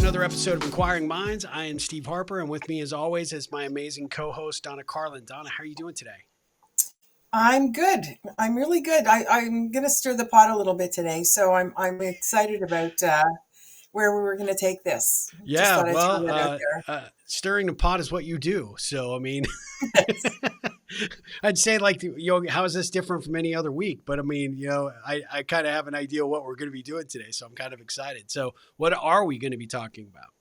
another episode of Inquiring Minds. I am Steve Harper, and with me, as always, is my amazing co-host, Donna Carlin. Donna, how are you doing today? I'm good. I'm really good. I'm going to stir the pot a little bit today, so I'm excited about where we were going to take this. Just Yeah, thought I'd well, throw that out there. stirring the pot is what you do. So, I mean, I'd say like, how is this different from any other week? But I mean, I kind of have an idea what we're going to be doing today, so I'm kind of excited. So, what are we going to be talking about?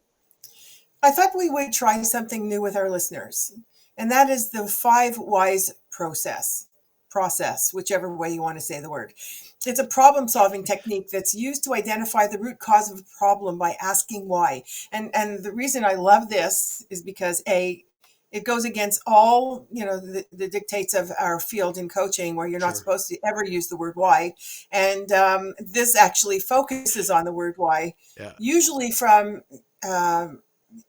I thought we would try something new with our listeners, and that is the five whys process. Process, whichever way you want to say the word. It's a problem solving technique that's used to identify the root cause of a problem by asking why. And the reason I love this is because it goes against all the dictates of our field in coaching, where you're not Sure. supposed to ever use the word why. And this actually focuses on the word why, Yeah. usually from um,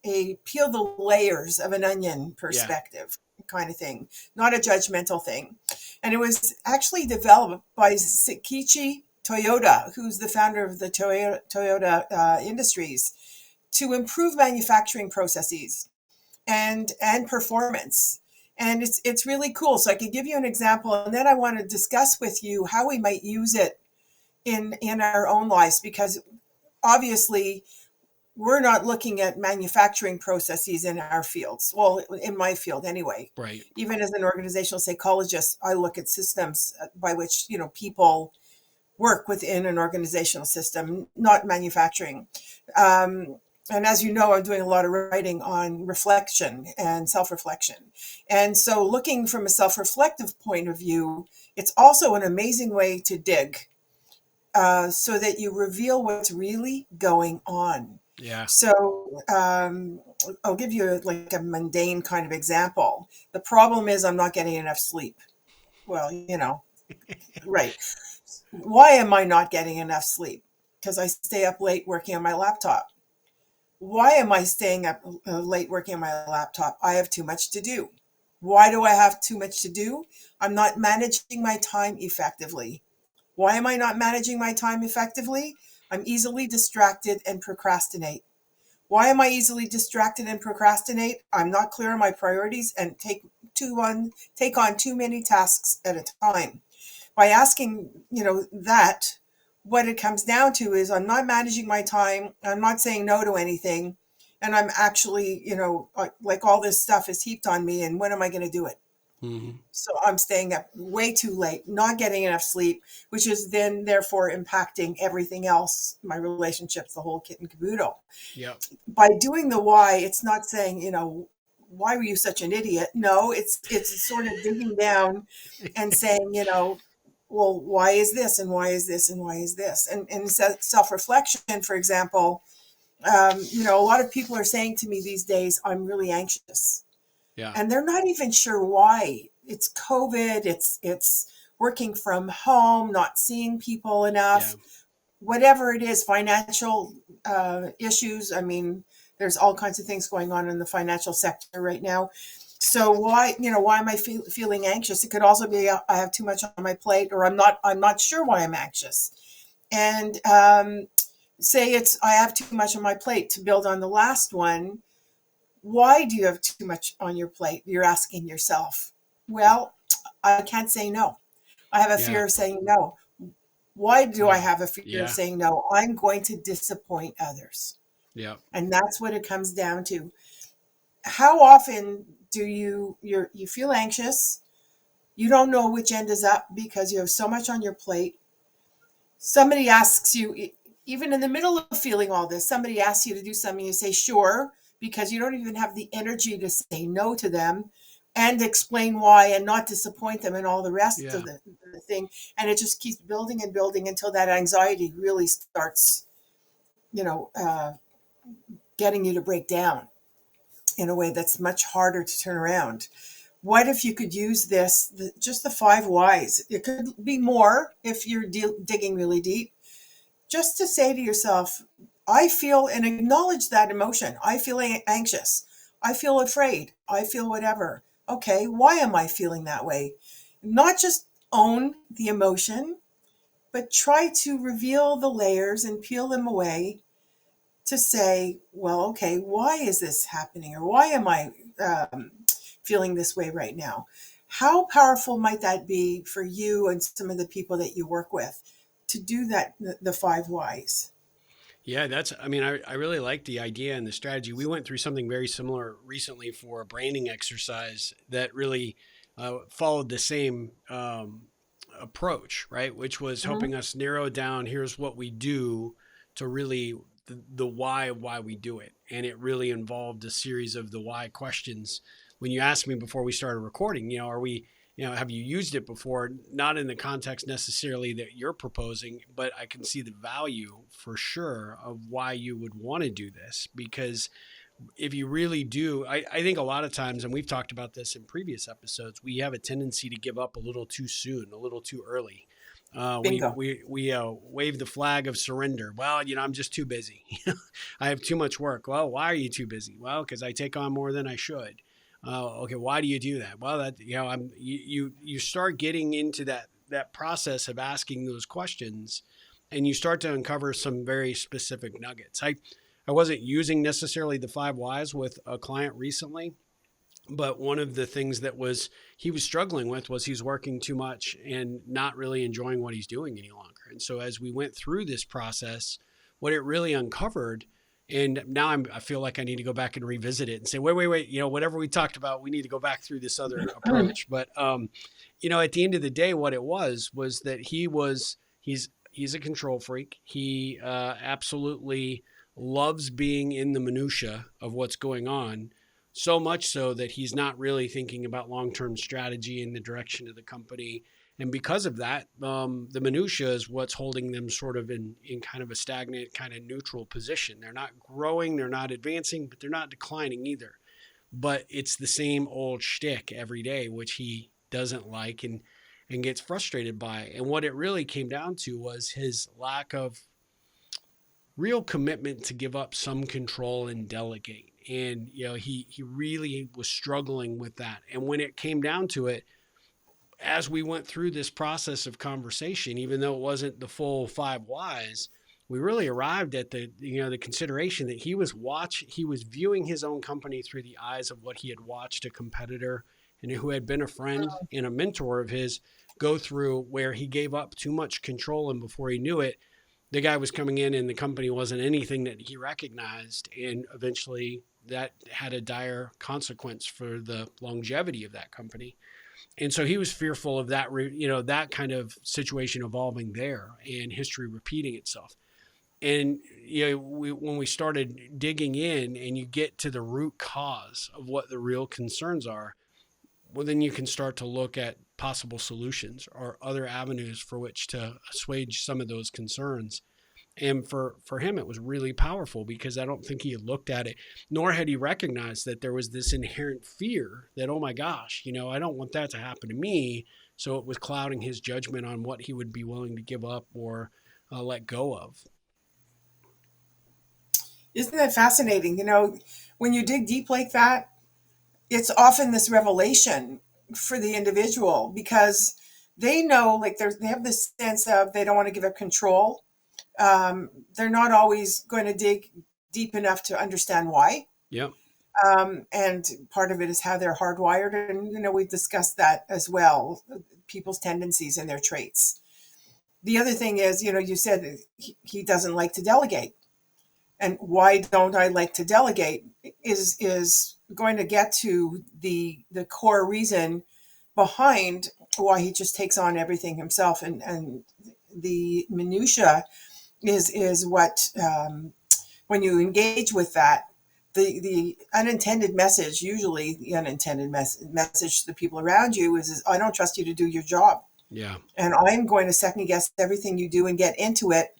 a peel the layers of an onion Yeah. perspective kind of thing, not a judgmental thing. And it was actually developed by Sakichi Toyoda, who's the founder of the Toyota Industries, to improve manufacturing processes and performance. And it's really cool. So I could give you an example, and then I want to discuss with you how we might use it in our own lives, because obviously we're not looking at manufacturing processes in our fields. Well, in my field anyway. Right. Even as an organizational psychologist, I look at systems by which, people work within an organizational system, not manufacturing. And as you know, I'm doing a lot of writing on reflection and self-reflection. And so looking from a self-reflective point of view, it's also an amazing way to dig, so that you reveal what's really going on. Yeah. So I'll give you like a mundane kind of example. The problem is I'm not getting enough sleep. Well, right. Why am I not getting enough sleep? Because I stay up late working on my laptop. Why am I staying up late working on my laptop? I have too much to do. Why do I have too much to do? I'm not managing my time effectively. Why am I not managing my time effectively? I'm easily distracted and procrastinate. Why am I easily distracted and procrastinate? I'm not clear on my priorities and take on too many tasks at a time. By asking, that, what it comes down to is I'm not managing my time, I'm not saying no to anything, and I'm actually, like all this stuff is heaped on me, and when am I going to do it? Hmm. So I'm staying up way too late, not getting enough sleep, which is then therefore impacting everything else, my relationships, the whole kit and caboodle. Yep. By doing the why, it's not saying, why were you such an idiot? No, it's sort of digging down and saying, well, why is this and why is this and why is this? And self-reflection, for example, a lot of people are saying to me these days, I'm really anxious, Yeah. and they're not even sure why. It's COVID, it's working from home, not seeing people Yeah. enough, whatever it is, financial issues. I mean, there's all kinds of things going on in the financial sector right now. So why am I feeling anxious? It could also be I have too much on my plate, or I'm not sure why I'm anxious. And say it's I have too much on my plate. To build on the last one, why do you have too much on your plate? You're asking yourself. Well, I can't say no. I have a Yeah. fear of saying no. Why do I Yeah. have a fear of Yeah. saying no? I'm going to disappoint others. Yeah. And that's what it comes down to. How often do you feel anxious? You don't know which end is up because you have so much on your plate. Somebody asks you, even in the middle of feeling all this, somebody asks you to do something, you say sure, because you don't even have the energy to say no to them and explain why and not disappoint them and all the rest of Yeah. the thing. And it just keeps building and building until that anxiety really starts, you know, uh, getting you to break down in a way that's much harder to turn around. What if you could use just the five whys? It could be more if you're digging really deep, just to say to yourself, I feel, and acknowledge that emotion. I feel anxious. I feel afraid. I feel whatever. Okay, why am I feeling that way? Not just own the emotion, but try to reveal the layers and peel them away to say, well, okay, why is this happening? Or why am I feeling this way right now? How powerful might that be for you and some of the people that you work with to do that, the five whys? Yeah, I mean, I really like the idea and the strategy. We went through something very similar recently for a branding exercise that really followed the same approach, right? Which was Mhm. helping us narrow down here's what we do to really the why of why we do it. And it really involved a series of the why questions. When you asked me before we started recording, are we, have you used it before? Not in the context necessarily that you're proposing, but I can see the value for sure of why you would want to do this. Because if you really do, I think a lot of times, and we've talked about this in previous episodes, we have a tendency to give up a little too soon, a little too early. Bingo. We wave the flag of surrender. Well, I'm just too busy. I have too much work. Well, why are you too busy? Well, because I take on more than I should. Okay, why do you do that? Well, that you start getting into that process of asking those questions, and you start to uncover some very specific nuggets. I wasn't using necessarily the five whys with a client recently, but one of the things that was he was struggling with was he's working too much and not really enjoying what he's doing any longer. And so as we went through this process, what it really uncovered, and now I feel like I need to go back and revisit it and say, wait, whatever we talked about, we need to go back through this other approach. But at the end of the day, what it was that he's a control freak. He absolutely loves being in the minutia of what's going on, so much so that he's not really thinking about long-term strategy and the direction of the company. And because of that, the minutia is what's holding them sort of in kind of a stagnant, kind of neutral position. They're not growing, they're not advancing, but they're not declining either. But it's the same old shtick every day, which he doesn't like and gets frustrated by. And what it really came down to was his lack of real commitment to give up some control and delegate. And he really was struggling with that. And when it came down to it, as we went through this process of conversation, even though it wasn't the full five whys, we really arrived at the consideration that he was viewing his own company through the eyes of what he had watched a competitor and who had been a friend and a mentor of his go through, where he gave up too much control, and before he knew it, the guy was coming in and the company wasn't anything that he recognized. And eventually that had a dire consequence for the longevity of that company. And so he was fearful of that, that kind of situation evolving there and history repeating itself. And when we started digging in and you get to the root cause of what the real concerns are, well, then you can start to look at possible solutions or other avenues for which to assuage some of those concerns. And for him, it was really powerful because I don't think he had looked at it, nor had he recognized that there was this inherent fear that, oh my gosh, I don't want that to happen to me. So it was clouding his judgment on what he would be willing to give up or let go of. Isn't that fascinating? When you dig deep like that, it's often this revelation for the individual because they know, like, they have this sense of they don't want to give up control. They're not always going to dig deep enough to understand why. Yep. And part of it is how they're hardwired. And, we've discussed that as well, people's tendencies and their traits. The other thing is, you said he doesn't like to delegate. And why don't I like to delegate is going to get to the core reason behind why he just takes on everything himself. And the minutia is what, when you engage with that, the unintended message, usually the unintended message to the people around you is, I don't trust you to do your job. Yeah. And I'm going to second guess everything you do and get into it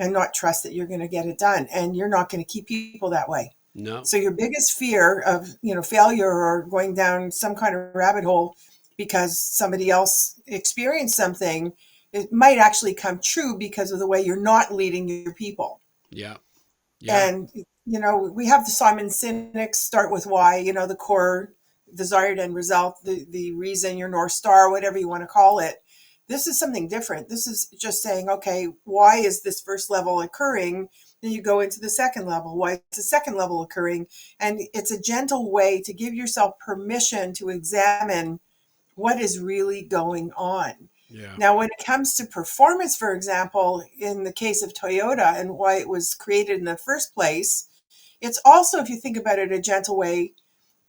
and not trust that you're going to get it done. And you're not going to keep people that way. No. So your biggest fear of, failure or going down some kind of rabbit hole because somebody else experienced something, it might actually come true because of the way you're not leading your people. Yeah. Yeah. And, we have the Simon Sinek start with why, the core desired end result, the reason, your North Star, whatever you want to call it. This is something different. This is just saying, okay, why is this first level occurring? Then you go into the second level. Why is the second level occurring? And it's a gentle way to give yourself permission to examine what is really going on. Yeah. Now, when it comes to performance, for example, in the case of Toyota and why it was created in the first place, it's also, if you think about it, a gentle way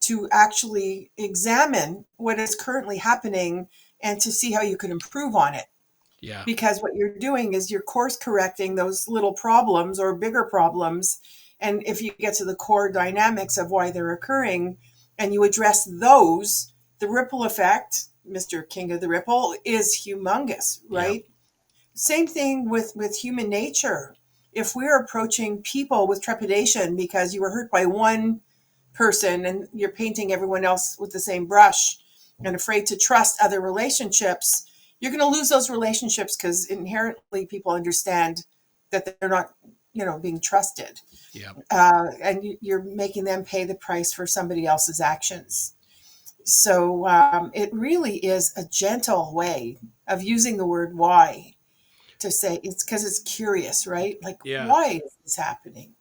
to actually examine what is currently happening and to see how you can improve on it. Yeah. Because what you're doing is you're course correcting those little problems or bigger problems. And if you get to the core dynamics of why they're occurring and you address those, the ripple effect, Mr. King of the Ripple, is humongous, Yeah. right? Same thing with human nature. If we're approaching people with trepidation because you were hurt by one person and you're painting everyone else with the same brush and afraid to trust other relationships, you're going to lose those relationships because inherently people understand that they're not, being trusted. Yeah. And you're making them pay the price for somebody else's actions. So it really is a gentle way of using the word why to say it's because it's curious, right? Like, Yeah. why is this happening?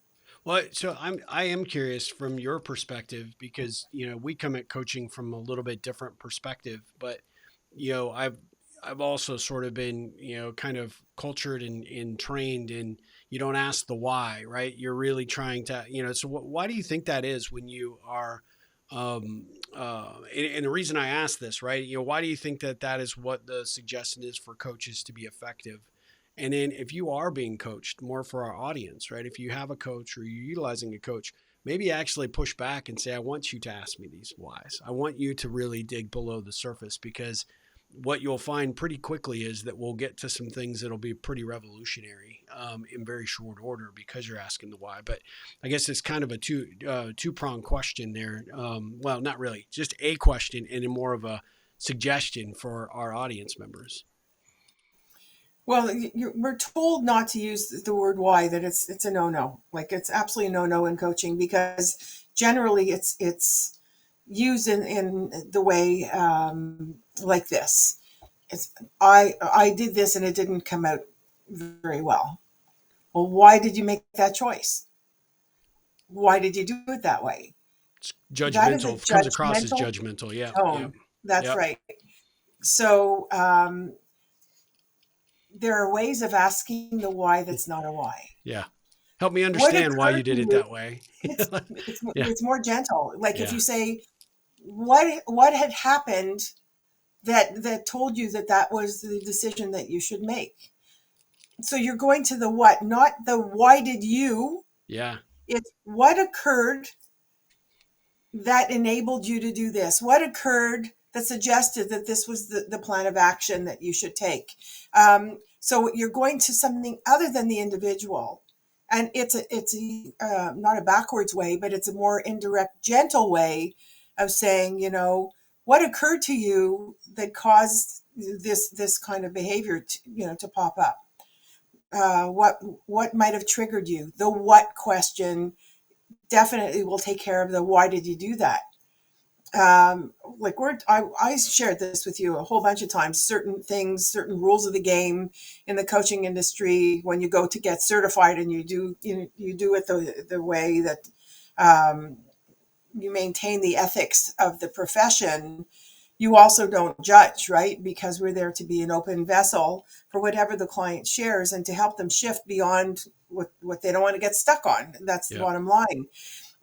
Well, so I am curious from your perspective because we come at coaching from a little bit different perspective, but I've also sort of been kind of cultured and trained, and you don't ask the why, right? You're really trying to So why do you think that is when you are and the reason I ask this, right? Why do you think that that is what the suggestion is for coaches to be effective? And then if you are being coached, more for our audience, right? If you have a coach or you're utilizing a coach, maybe actually push back and say, I want you to ask me these whys. I want you to really dig below the surface, because what you'll find pretty quickly is that we'll get to some things that'll be pretty revolutionary in very short order because you're asking the why. But I guess it's kind of a two pronged question there. Well, not really, just a question and more of a suggestion for our audience members. Well, we're told not to use the word why, that it's a no-no. Like, it's absolutely no-no in coaching because generally it's used in the way like this. It's I did this and it didn't come out very well. Well, why did you make that choice? Why did you do it that way? It's That is a judgmental, comes across as judgmental judgmental. Yeah. Yep. tone. That's Yep. right. So there are ways of asking the why that's not a why. Yeah. Help me What understand why you occurred to did it you? that way. It's it's Yeah. it's more gentle. Like, if Yeah. you say what had happened that told you that that was the decision that you should make. So you're going to the what, not the why did you. Yeah. It's what occurred that enabled you to do this? What occurred that suggested that this was the plan of action that you should take? So you're going to something other than the individual. And it's not a backwards way, but it's a more indirect, gentle way of saying, what occurred to you that caused this kind of behavior to pop up? What might have triggered you? The what question definitely will take care of the why did you do that. Like, I shared this with you a whole bunch of times. Certain things, certain rules of the game in the coaching industry. When you go to get certified and you do it the way that you maintain the ethics of the profession. You also don't judge, right? Because we're there to be an open vessel for whatever the client shares and to help them shift beyond what they don't want to get stuck on. That's the Yep. bottom line.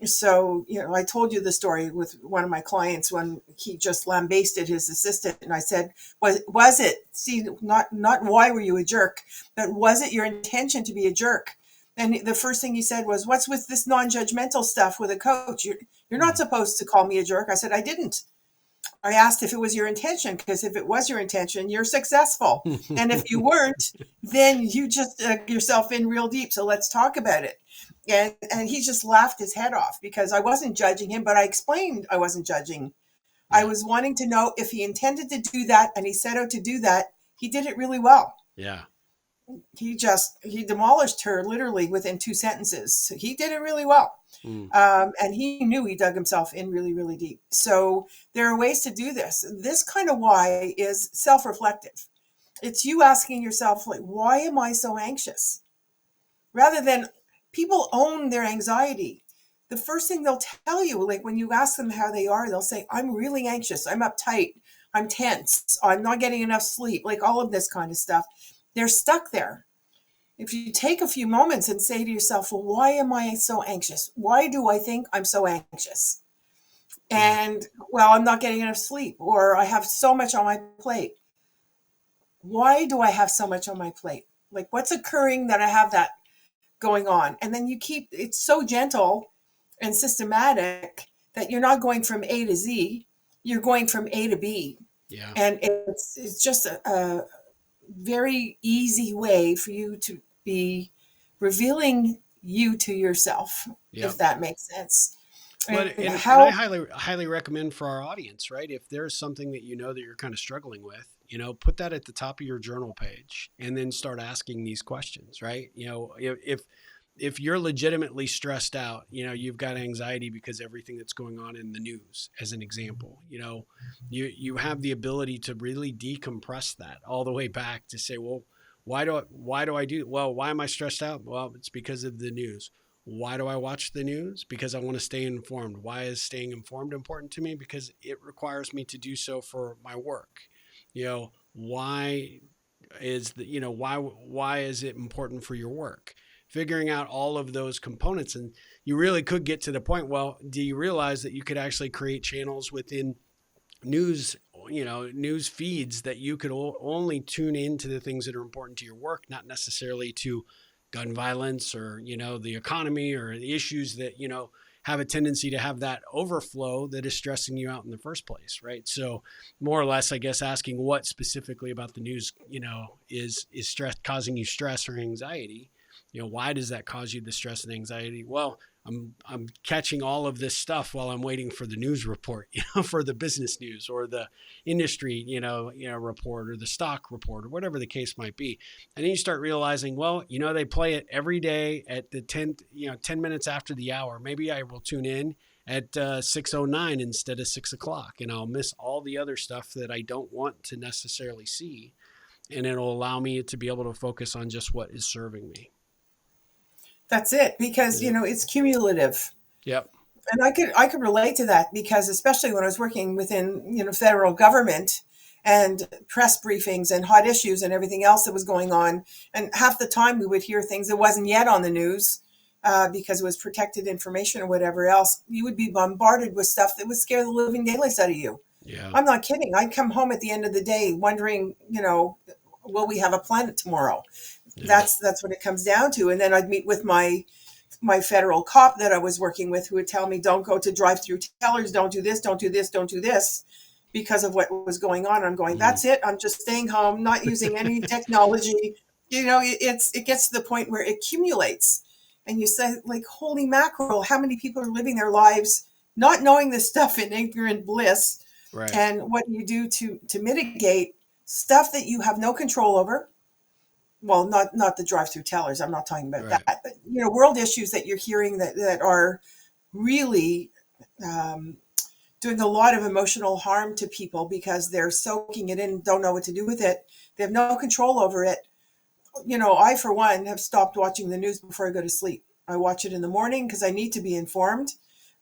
So, I told you the story with one of my clients when he just lambasted his assistant, and I said, was it, see, not why were you a jerk, but was it your intention to be a jerk? And the first thing he said was, what's with this non-judgmental stuff with a coach? You're not supposed to call me a jerk. I said, I didn't. I asked if it was your intention, because if it was your intention, you're successful. And if you weren't, then you just dug yourself in real deep. So let's talk about it. And he just laughed his head off because I wasn't judging him, but I explained I wasn't judging. I Yeah. was wanting to know if he intended to do that and he set out to do that. He did it really well. Yeah. He demolished her literally within 2 sentences. So he did it really well. Mm. And he knew he dug himself in really, really deep. So there are ways to do this. This kind of why is self-reflective. It's you asking yourself, like, why am I so anxious? Rather than People own their anxiety. The first thing they'll tell you, like when you ask them how they are, they'll say, I'm really anxious, I'm uptight, I'm tense, I'm not getting enough sleep, like all of this kind of stuff. They're stuck there. If you take a few moments and say to yourself, well, why am I so anxious? Why do I think I'm so anxious? Yeah. And, well, I'm not getting enough sleep, or I have so much on my plate. Why do I have so much on my plate? Like, what's occurring that I have that going on? And then you keep, it's so gentle and systematic that you're not going from A to Z, you're going from A to B. Yeah. And it's just a very easy way for you to be revealing you to yourself, Yeah. if that makes sense. Well, And and I how highly recommend for our audience, right? If there's something that you know that you're kind of struggling with, put that at the top of your journal page, and then start asking these questions, right? If you're legitimately stressed out, you've got anxiety because everything that's going on in the news, as an example, you have the ability to really decompress that all the way back to say, well, why am I stressed out? Well, it's because of the news. Why do I watch the news? Because I want to stay informed. Why is staying informed important to me? Because it requires me to do so for my work. Why why is it important for your work? Figuring out all of those components, and you really could get to the point, well, do you realize that you could actually create channels within news news feeds that you could only tune into the things that are important to your work, not necessarily to gun violence or the economy or the issues that have a tendency to have that overflow that is stressing you out in the first place, right? So more or less, I guess, asking what specifically about the news is stress causing you stress or anxiety. Why does that cause you the stress and anxiety? Well, I'm catching all of this stuff while I'm waiting for the news report, for the business news or the industry, report, or the stock report, or whatever the case might be. And then you start realizing, well, they play it every day at the 10 minutes after the hour. Maybe I will tune in at 6:09 instead of 6 o'clock, and I'll miss all the other stuff that I don't want to necessarily see. And it'll allow me to be able to focus on just what is serving me. that's it, because Yeah. it's cumulative. Yep. And I could relate to that, because especially when I was working within federal government and press briefings and hot issues and everything else that was going on, and half the time we would hear things that wasn't yet on the news, because it was protected information or whatever else. You would be bombarded with stuff that would scare the living daylights out of you. Yeah. I'm not kidding. I'd come home at the end of the day wondering, will we have a planet tomorrow? Yeah. That's what it comes down to. And then I'd meet with my federal cop that I was working with, who would tell me, don't go to drive-through tellers, don't do this, don't do this, don't do this, because of what was going on. I'm going, Mm. that's it. I'm just staying home, not using any technology. It gets to the point where it accumulates. And you say, like, holy mackerel, how many people are living their lives not knowing this stuff in ignorant bliss? Right. And what do you do to mitigate stuff that you have no control over? Well, not the drive-through tellers. I'm not talking about Right. that, but world issues that you're hearing that are really um, doing a lot of emotional harm to people because they're soaking it in and don't know what to do with it. They have no control over it. I, for one, have stopped watching the news before I go to sleep. I watch it in the morning because I need to be informed,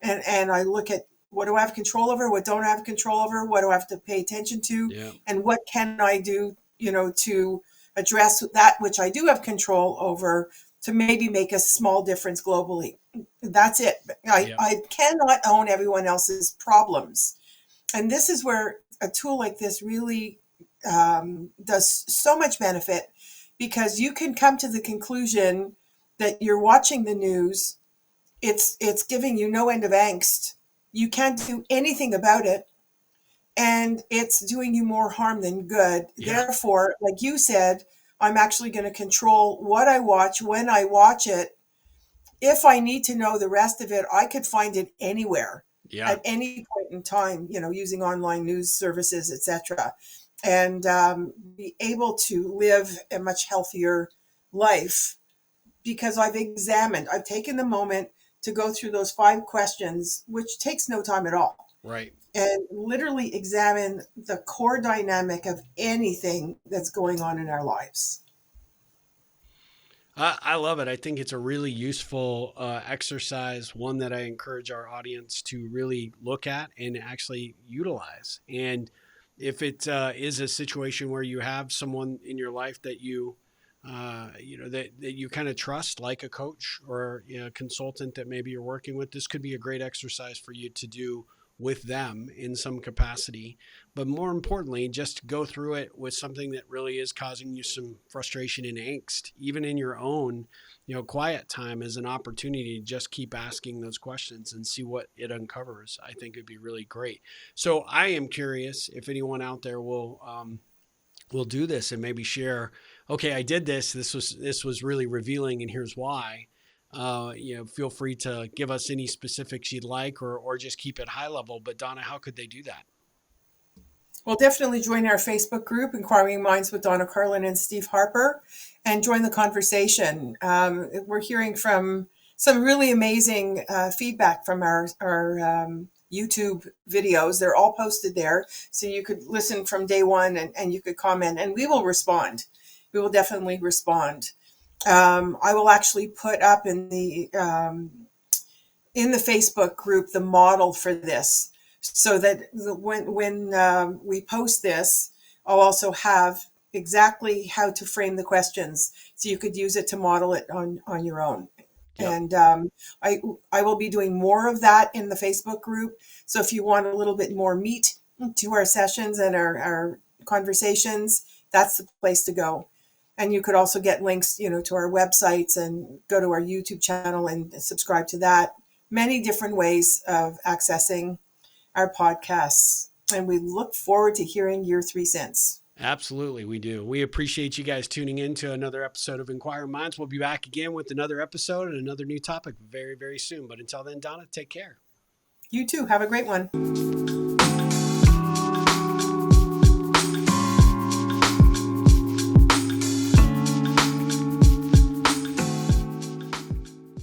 and I look at, what do I have control over, what don't I have control over, what do I have to pay attention to, Yeah. and what can I do, to address that which I do have control over, to maybe make a small difference globally. That's it. I, Yeah. I cannot own everyone else's problems. And this is where a tool like this really does so much benefit, because you can come to the conclusion that you're watching the news. It's giving you no end of angst. You can't do anything about it, and it's doing you more harm than good. Yeah. Therefore, like you said, I'm actually going to control what I watch, when I watch it. If I need to know the rest of it, I could find it anywhere Yeah. at any point in time, using online news services, etc., and be able to live a much healthier life, because I've taken the moment to go through those 5 questions, which takes no time at all, Right. and literally examine the core dynamic of anything that's going on in our lives. I love it. I think it's a really useful exercise, one that I encourage our audience to really look at and actually utilize. And if it is a situation where you have someone in your life that that you kind of trust, like a coach or a consultant that maybe you're working with, this could be a great exercise for you to do with them in some capacity. But more importantly, just go through it with something that really is causing you some frustration and angst, even in your own, quiet time, as an opportunity to just keep asking those questions and see what it uncovers. I think it'd be really great. So I am curious if anyone out there will do this and maybe share, okay, I did this. This was really revealing, and here's why. Feel free to give us any specifics you'd like, or just keep it high level. But Donna, how could they do that? Well, definitely join our Facebook group, Inquiring Minds with Donna Carlin and Steve Harper, and join the conversation. We're hearing from some really amazing feedback from our YouTube videos. They're all posted there. So you could listen from day one, and you could comment, and we will respond. We will definitely respond. I will actually put up in the Facebook group the model for this, so that when we post this, I'll also have exactly how to frame the questions, so you could use it to model it on your own. Yep. And I I will be doing more of that in the Facebook group. So if you want a little bit more meat to our sessions and our conversations, that's the place to go. And you could also get links, to our websites, and go to our YouTube channel and subscribe to that. Many different ways of accessing our podcasts. And we look forward to hearing your 3 cents. Absolutely, we do. We appreciate you guys tuning in to another episode of Inquiring Minds. We'll be back again with another episode and another new topic very, very soon. But until then, Donna, take care. You too. Have a great one.